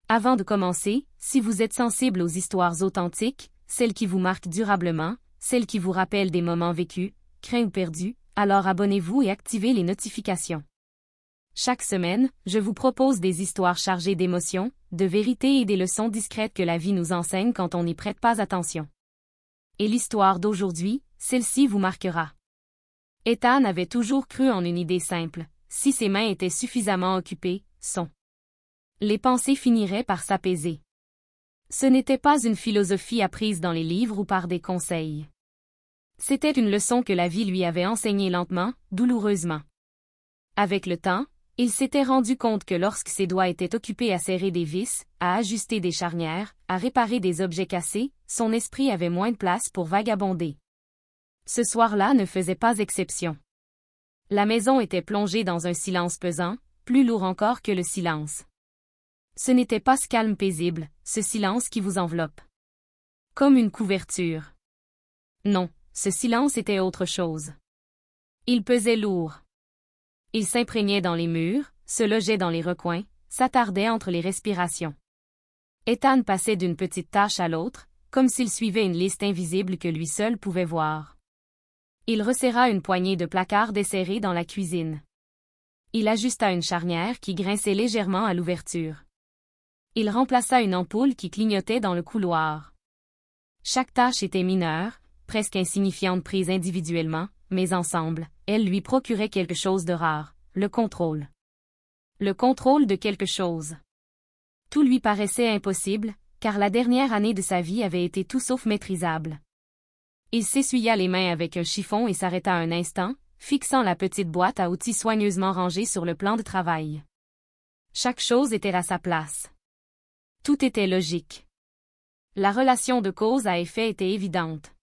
Avant de commencer, si vous êtes sensible aux histoires authentiques, celles qui vous marquent durablement, celles qui vous rappellent des moments vécus, craints ou perdus, alors abonnez-vous et activez les notifications. Chaque semaine, je vous propose des histoires chargées d'émotions, de vérité et des leçons discrètes que la vie nous enseigne quand on n'y prête pas attention. Et l'histoire d'aujourd'hui, celle-ci vous marquera. Ethan avait toujours cru en une idée simple: si ses mains étaient suffisamment occupées, les pensées finiraient par s'apaiser. Ce n'était pas une philosophie apprise dans les livres ou par des conseils. C'était une leçon que la vie lui avait enseignée lentement, douloureusement. Avec le temps, il s'était rendu compte que lorsque ses doigts étaient occupés à serrer des vis, à ajuster des charnières, à réparer des objets cassés, son esprit avait moins de place pour vagabonder. Ce soir-là ne faisait pas exception. La maison était plongée dans un silence pesant, plus lourd encore que le silence. Ce n'était pas ce calme paisible, ce silence qui vous enveloppe. Comme une couverture. Non, ce silence était autre chose. Il pesait lourd. Il s'imprégnait dans les murs, se logeait dans les recoins, s'attardait entre les respirations. Ethan passait d'une petite tâche à l'autre, comme s'il suivait une liste invisible que lui seul pouvait voir. Il resserra une poignée de placards desserrés dans la cuisine. Il ajusta une charnière qui grinçait légèrement à l'ouverture. Il remplaça une ampoule qui clignotait dans le couloir. Chaque tâche était mineure, presque insignifiante prise individuellement, mais ensemble, elles lui procuraient quelque chose de rare, le contrôle. Le contrôle de quelque chose. Tout lui paraissait impossible, car la dernière année de sa vie avait été tout sauf maîtrisable. Il s'essuya les mains avec un chiffon et s'arrêta un instant, fixant la petite boîte à outils soigneusement rangée sur le plan de travail. Chaque chose était à sa place. Tout était logique. La relation de cause à effet était évidente.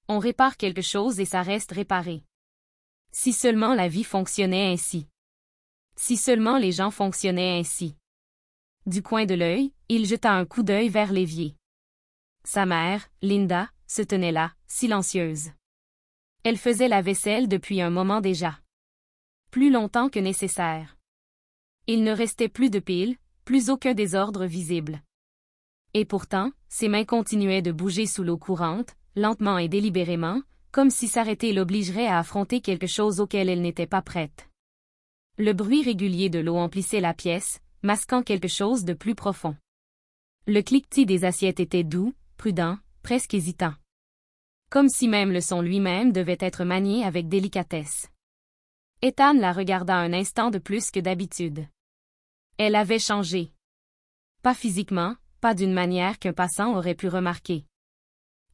On répare quelque chose et ça reste réparé. Si seulement la vie fonctionnait ainsi. Si seulement les gens fonctionnaient ainsi. Du coin de l'œil, il jeta un coup d'œil vers l'évier. Sa mère, Linda, se tenait là, silencieuse. Elle faisait la vaisselle depuis un moment déjà. Plus longtemps que nécessaire. Il ne restait plus de piles, plus aucun désordre visible. Et pourtant, ses mains continuaient de bouger sous l'eau courante, lentement et délibérément, comme si s'arrêter l'obligerait à affronter quelque chose auquel elle n'était pas prête. Le bruit régulier de l'eau emplissait la pièce, masquant quelque chose de plus profond. Le cliquetis des assiettes était doux, prudent, presque hésitant. Comme si même le son lui-même devait être manié avec délicatesse. Ethan la regarda un instant de plus que d'habitude. Elle avait changé. Pas physiquement, pas d'une manière qu'un passant aurait pu remarquer.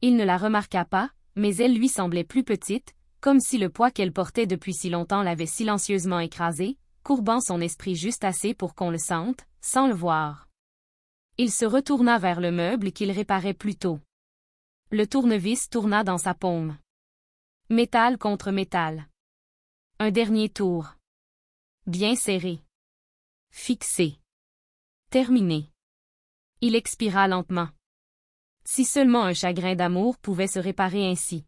Il ne la remarqua pas, mais elle lui semblait plus petite, comme si le poids qu'elle portait depuis si longtemps l'avait silencieusement écrasée, courbant son esprit juste assez pour qu'on le sente, sans le voir. Il se retourna vers le meuble qu'il réparait plus tôt. Le tournevis tourna dans sa paume. Métal contre métal. Un dernier tour. Bien serré. Fixé. Terminé. Il expira lentement. Si seulement un chagrin d'amour pouvait se réparer ainsi.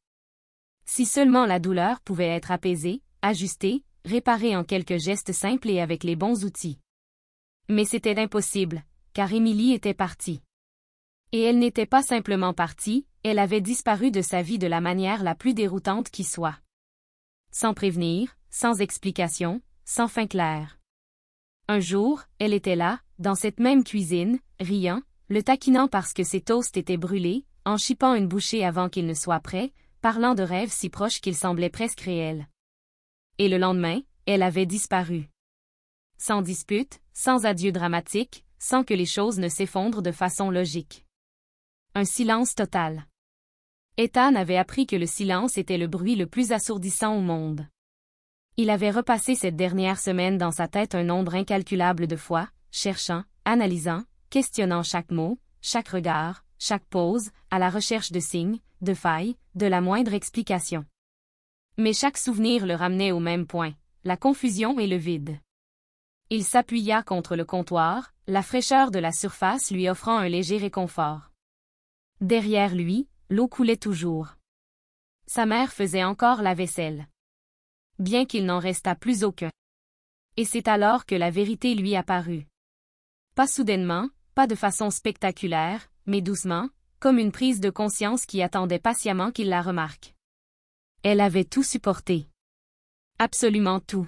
Si seulement la douleur pouvait être apaisée, ajustée, réparée en quelques gestes simples et avec les bons outils. Mais c'était impossible, car Émilie était partie. Et elle n'était pas simplement partie, elle avait disparu de sa vie de la manière la plus déroutante qui soit. Sans prévenir, sans explication, sans fin claire. Un jour, elle était là, dans cette même cuisine, riant, le taquinant parce que ses toasts étaient brûlés, en chipant une bouchée avant qu'il ne soit prêt, parlant de rêves si proches qu'ils semblaient presque réels. Et le lendemain, elle avait disparu. Sans dispute, sans adieu dramatique, sans que les choses ne s'effondrent de façon logique. Un silence total. Ethan avait appris que le silence était le bruit le plus assourdissant au monde. Il avait repassé cette dernière semaine dans sa tête un nombre incalculable de fois, cherchant, analysant, questionnant chaque mot, chaque regard, chaque pause, à la recherche de signes, de failles, de la moindre explication. Mais chaque souvenir le ramenait au même point, la confusion et le vide. Il s'appuya contre le comptoir, la fraîcheur de la surface lui offrant un léger réconfort. Derrière lui, l'eau coulait toujours. Sa mère faisait encore la vaisselle. Bien qu'il n'en restât plus aucun. Et c'est alors que la vérité lui apparut. Pas soudainement, pas de façon spectaculaire, mais doucement, comme une prise de conscience qui attendait patiemment qu'il la remarque. Elle avait tout supporté. Absolument tout.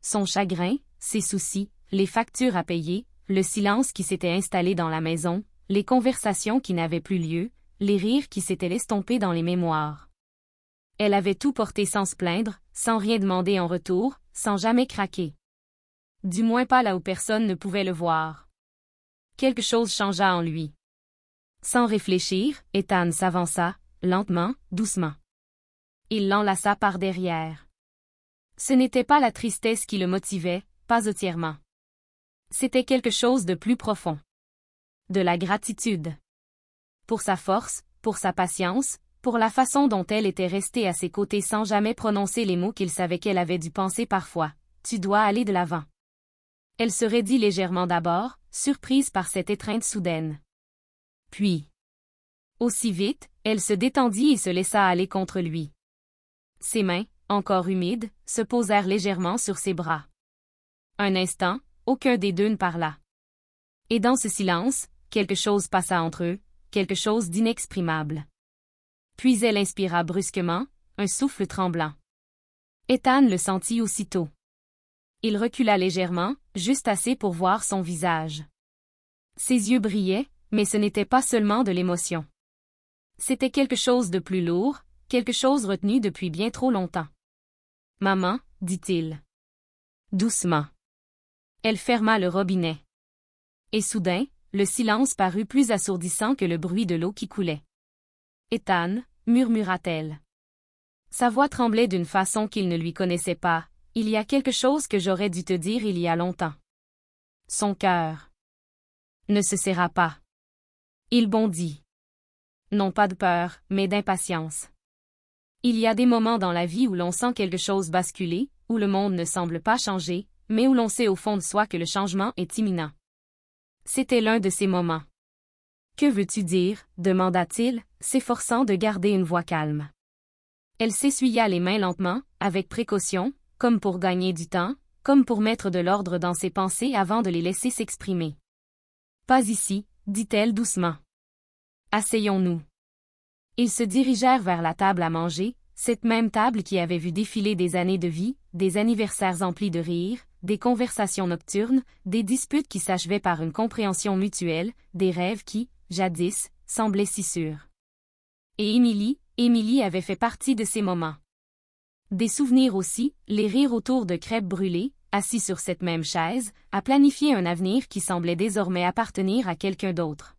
Son chagrin, ses soucis, les factures à payer, le silence qui s'était installé dans la maison, les conversations qui n'avaient plus lieu, les rires qui s'étaient estompés dans les mémoires. Elle avait tout porté sans se plaindre, sans rien demander en retour, sans jamais craquer. Du moins pas là où personne ne pouvait le voir. Quelque chose changea en lui. Sans réfléchir, Ethan s'avança, lentement, doucement. Il l'enlaça par derrière. Ce n'était pas la tristesse qui le motivait, pas entièrement. C'était quelque chose de plus profond. De la gratitude. Pour sa force, pour sa patience, pour la façon dont elle était restée à ses côtés sans jamais prononcer les mots qu'il savait qu'elle avait dû penser parfois. Tu dois aller de l'avant. Elle se raidit légèrement d'abord, surprise par cette étreinte soudaine. Puis, aussi vite, elle se détendit et se laissa aller contre lui. Ses mains, encore humides, se posèrent légèrement sur ses bras. Un instant, aucun des deux ne parla. Et dans ce silence, quelque chose passa entre eux, quelque chose d'inexprimable. Puis elle inspira brusquement, un souffle tremblant. Ethan le sentit aussitôt. Il recula légèrement, juste assez pour voir son visage. Ses yeux brillaient, mais ce n'était pas seulement de l'émotion. C'était quelque chose de plus lourd, quelque chose retenu depuis bien trop longtemps. « Maman », dit-il. Doucement. Elle ferma le robinet. Et soudain, le silence parut plus assourdissant que le bruit de l'eau qui coulait. « Ethan », murmura-t-elle. Sa voix tremblait d'une façon qu'il ne lui connaissait pas. « Il y a quelque chose que j'aurais dû te dire il y a longtemps. » Son cœur ne se serra pas. Il bondit. Non pas de peur, mais d'impatience. Il y a des moments dans la vie où l'on sent quelque chose basculer, où le monde ne semble pas changer, mais où l'on sait au fond de soi que le changement est imminent. C'était l'un de ces moments. « Que veux-tu dire ?» demanda-t-il, s'efforçant de garder une voix calme. Elle s'essuya les mains lentement, avec précaution, comme pour gagner du temps, comme pour mettre de l'ordre dans ses pensées avant de les laisser s'exprimer. « Pas ici », dit-elle doucement. « Asseyons-nous. » Ils se dirigèrent vers la table à manger, cette même table qui avait vu défiler des années de vie, des anniversaires emplis de rires, des conversations nocturnes, des disputes qui s'achevaient par une compréhension mutuelle, des rêves qui, jadis, semblaient si sûrs. Et Émilie avait fait partie de ces moments. Des souvenirs aussi, les rires autour de crêpes brûlées, assis sur cette même chaise, à planifier un avenir qui semblait désormais appartenir à quelqu'un d'autre.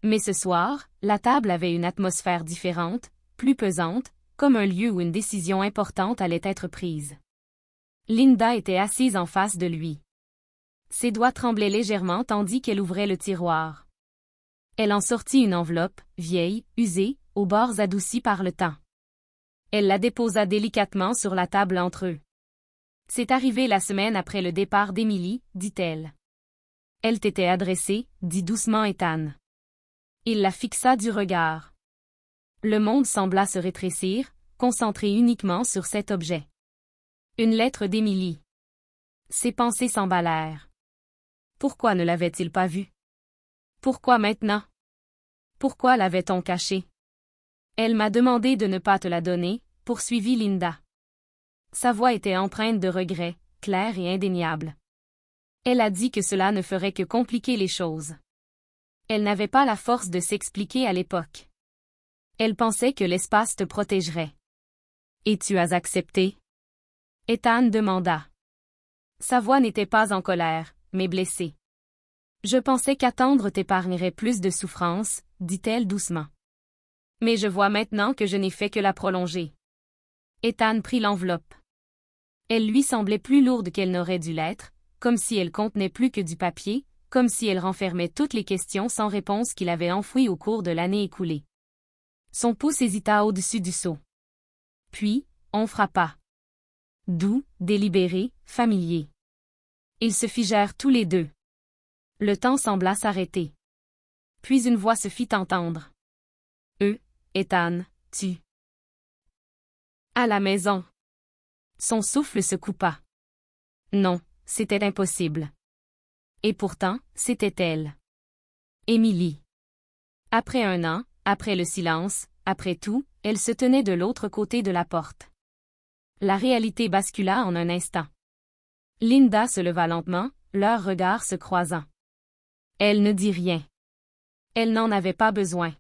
Mais ce soir, la table avait une atmosphère différente, plus pesante, comme un lieu où une décision importante allait être prise. Linda était assise en face de lui. Ses doigts tremblaient légèrement tandis qu'elle ouvrait le tiroir. Elle en sortit une enveloppe, vieille, usée, aux bords adoucis par le temps. Elle la déposa délicatement sur la table entre eux. « C'est arrivé la semaine après le départ d'Émilie, dit-elle. »« Elle t'était adressée, » dit doucement Ethan. Il la fixa du regard. Le monde sembla se rétrécir, concentré uniquement sur cet objet. Une lettre d'Émilie. Ses pensées s'emballèrent. Pourquoi ne l'avait-il pas vue? Pourquoi maintenant? Pourquoi l'avait-on cachée? Elle m'a demandé de ne pas te la donner, poursuivit Linda. Sa voix était empreinte de regret, claire et indéniable. Elle a dit que cela ne ferait que compliquer les choses. Elle n'avait pas la force de s'expliquer à l'époque. Elle pensait que l'espace te protégerait. Et tu as accepté? Ethan demanda. Sa voix n'était pas en colère, mais blessée. Je pensais qu'attendre t'épargnerait plus de souffrance, dit-elle doucement. Mais je vois maintenant que je n'ai fait que la prolonger. Ethan prit l'enveloppe. Elle lui semblait plus lourde qu'elle n'aurait dû l'être, comme si elle contenait plus que du papier, comme si elle renfermait toutes les questions sans réponse qu'il avait enfouies au cours de l'année écoulée. Son pouce hésita au-dessus du seau. Puis, on frappa. Doux, délibéré, familier. Ils se figèrent tous les deux. Le temps sembla s'arrêter. Puis une voix se fit entendre. Ethan, tu. À la maison. Son souffle se coupa. Non, c'était impossible. Et pourtant, c'était elle. Émilie. Après un an, après le silence, après tout, elle se tenait de l'autre côté de la porte. La réalité bascula en un instant. Linda se leva lentement, leurs regards se croisant. Elle ne dit rien. Elle n'en avait pas besoin.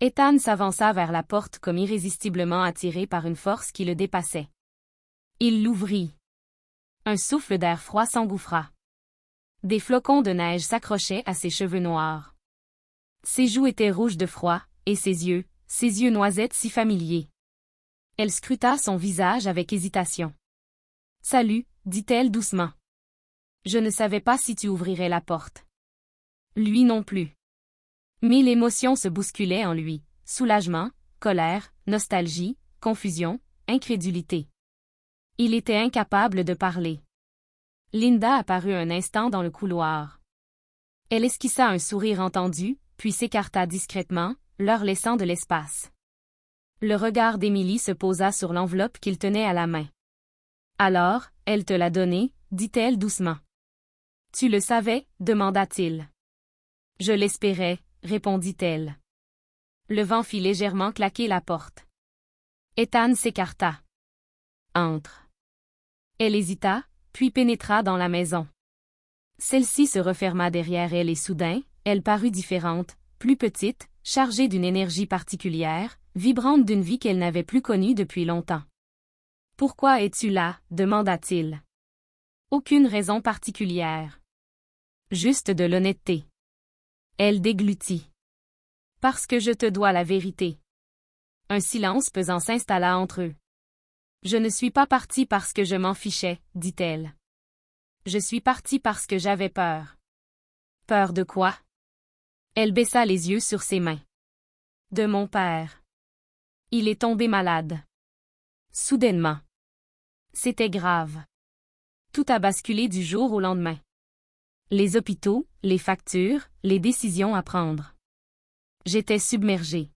Ethan s'avança vers la porte comme irrésistiblement attiré par une force qui le dépassait. Il l'ouvrit. Un souffle d'air froid s'engouffra. Des flocons de neige s'accrochaient à ses cheveux noirs. Ses joues étaient rouges de froid, et ses yeux noisettes si familiers. Elle scruta son visage avec hésitation. « Salut », dit-elle doucement. « Je ne savais pas si tu ouvrirais la porte. » Lui non plus. Mille émotions se bousculaient en lui, soulagement, colère, nostalgie, confusion, incrédulité. Il était incapable de parler. Linda apparut un instant dans le couloir. Elle esquissa un sourire entendu, puis s'écarta discrètement, leur laissant de l'espace. Le regard d'Émilie se posa sur l'enveloppe qu'il tenait à la main. « Alors, elle te l'a donnée » dit-elle doucement. « Tu le savais » demanda-t-il. « Je l'espérais » répondit-elle. Le vent fit légèrement claquer la porte. Ethan s'écarta. « Entre. » Elle hésita, puis pénétra dans la maison. Celle-ci se referma derrière elle et soudain, elle parut différente, plus petite, chargée d'une énergie particulière, vibrante d'une vie qu'elle n'avait plus connue depuis longtemps. « Pourquoi es-tu là » demanda-t-il. « Aucune raison particulière. Juste de l'honnêteté. » Elle déglutit. « Parce que je te dois la vérité. » Un silence pesant s'installa entre eux. « Je ne suis pas partie parce que je m'en fichais, » dit-elle. « Je suis partie parce que j'avais peur. » « Peur de quoi? » Elle baissa les yeux sur ses mains. « De mon père. Il est tombé malade. » Soudainement. C'était grave. Tout a basculé du jour au lendemain. Les hôpitaux, les factures, les décisions à prendre. J'étais submergée.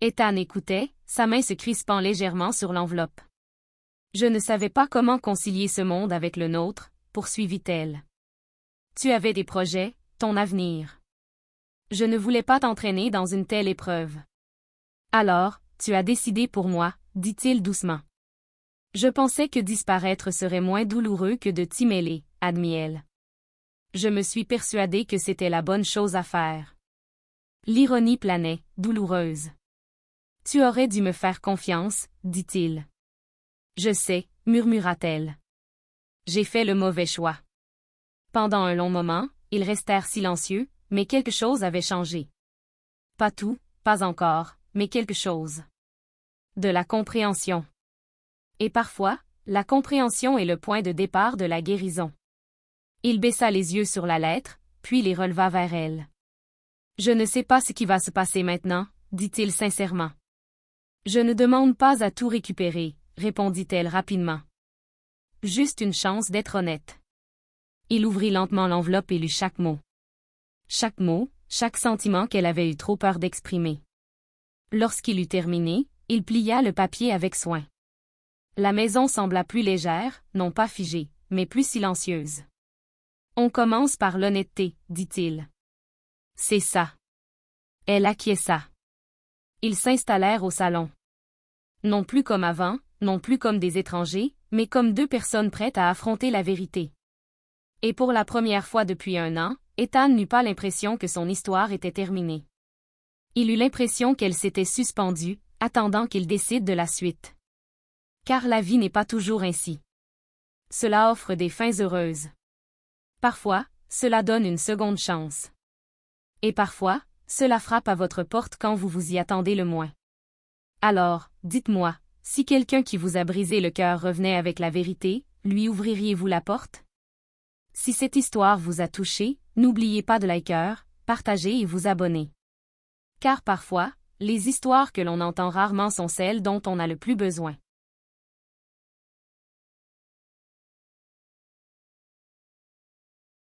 Ethan écoutait, sa main se crispant légèrement sur l'enveloppe. Je ne savais pas comment concilier ce monde avec le nôtre, poursuivit-elle. Tu avais des projets, ton avenir. Je ne voulais pas t'entraîner dans une telle épreuve. Alors, tu as décidé pour moi, dit-il doucement. Je pensais que disparaître serait moins douloureux que de t'y mêler, admit-elle. Je me suis persuadée que c'était la bonne chose à faire. L'ironie planait, douloureuse. Tu aurais dû me faire confiance, dit-il. Je sais, murmura-t-elle. J'ai fait le mauvais choix. Pendant un long moment, ils restèrent silencieux, mais quelque chose avait changé. Pas tout, pas encore, mais quelque chose. De la compréhension. Et parfois, la compréhension est le point de départ de la guérison. Il baissa les yeux sur la lettre, puis les releva vers elle. Je ne sais pas ce qui va se passer maintenant, dit-il sincèrement. Je ne demande pas à tout récupérer, répondit-elle rapidement. Juste une chance d'être honnête. Il ouvrit lentement l'enveloppe et lut chaque mot. Chaque mot, chaque sentiment qu'elle avait eu trop peur d'exprimer. Lorsqu'il eut terminé, il plia le papier avec soin. La maison sembla plus légère, non pas figée, mais plus silencieuse. On commence par l'honnêteté, dit-il. C'est ça. Elle acquiesça. Ils s'installèrent au salon. Non plus comme avant, non plus comme des étrangers, mais comme deux personnes prêtes à affronter la vérité. Et pour la première fois depuis un an, Ethan n'eut pas l'impression que son histoire était terminée. Il eut l'impression qu'elle s'était suspendue, attendant qu'il décide de la suite. Car la vie n'est pas toujours ainsi. Cela offre des fins heureuses. Parfois, cela donne une seconde chance. Et parfois, cela frappe à votre porte quand vous vous y attendez le moins. Alors, dites-moi, si quelqu'un qui vous a brisé le cœur revenait avec la vérité, lui ouvririez-vous la porte? Si cette histoire vous a touché, n'oubliez pas de liker, partager et vous abonner. Car parfois, les histoires que l'on entend rarement sont celles dont on a le plus besoin.